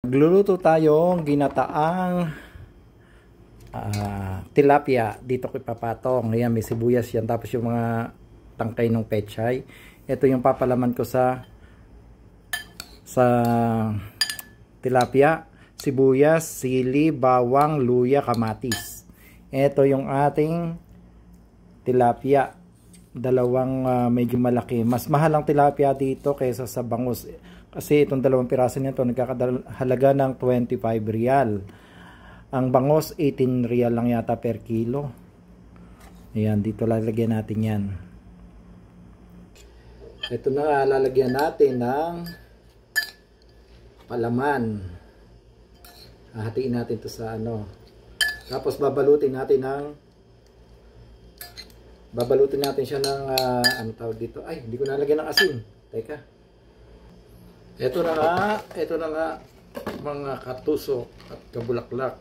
Magluluto tayong ginataang tilapia. Dito ko ipapatong. Ayan, may sibuyas yan. Tapos yung mga tangkay ng pechay. Ito yung papalaman ko sa tilapia. Sibuyas, sili, bawang, luya, kamatis. Ito yung ating tilapia. Dalawang medyo malaki. Mas mahal ang tilapia dito kaysa sa bangus. Kasi itong dalawang piraso nito nagkakahalaga ng 25 rial. Ang bangos 18 rial lang yata per kilo. Ayan, dito lalagyan natin yan. Ito na, lalagyan natin ng palaman. Hahatiin natin to sa ano. Tapos babalutin natin siya ng ano tawag dito. Ay, hindi ko nalagyan ng asin. Teka. Ito na nga mga katusok at kabulaklak.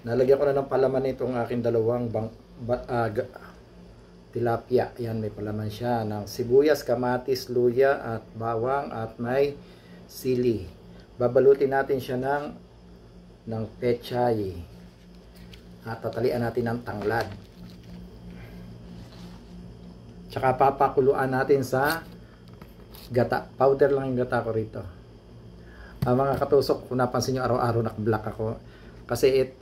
Nalagyan ko na ng palaman itong aking dalawang tilapia. Yan, may palaman siya ng sibuyas, kamatis, luya at bawang at may sili. Babalutin natin siya ng pechay. At tatalian natin ng tanglad. Tsaka papakuluan natin sa gata. Powder lang yung gata ko rito. Mga katusok, kung napansin nyo, araw-araw naka-black ako. Kasi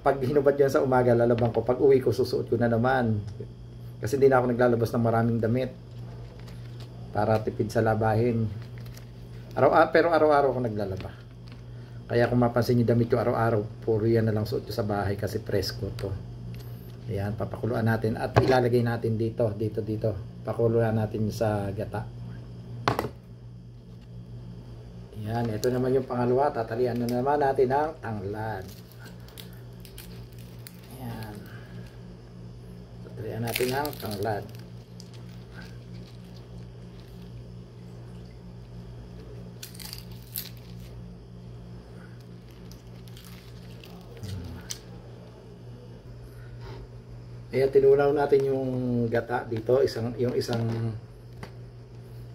pag hinubad yan sa umaga, lalabang ko. Pag uwi ko, susuot ko na naman. Kasi hindi na ako naglalabas ng maraming damit. Para tipid sa labahin. Pero araw-araw ako naglalaba. Kaya kung mapansin nyo damit ko araw-araw, puro yan na lang suot ko sa bahay kasi presko to. Ayan, papakuluan natin. At ilalagay natin dito. Pakuluan natin sa gata. Yan, ito naman yung pangalawa. Tatalian na naman natin ang tanglad. Yan. Tatalian natin ang tanglad. Ayan, tinunaw natin yung gata dito. Yung isang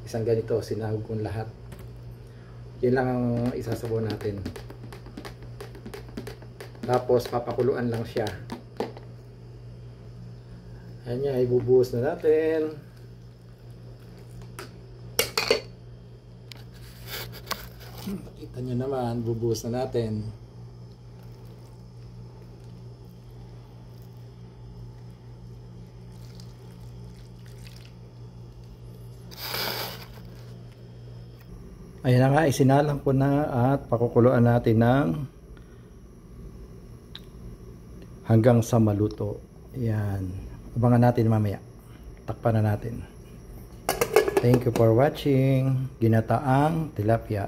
ganito. Sinahog kong lahat. Yun lang ang isasabaw natin. Tapos papakuluan lang siya. Ayan niya, ibubuhos na natin. Kita nyo naman, bubuhos na natin. Ayan na nga, isinalang ko na at pakukuluan natin ng hanggang sa maluto. Ayan. Abangan natin mamaya. Takpan na natin. Thank you for watching. Ginataang tilapia.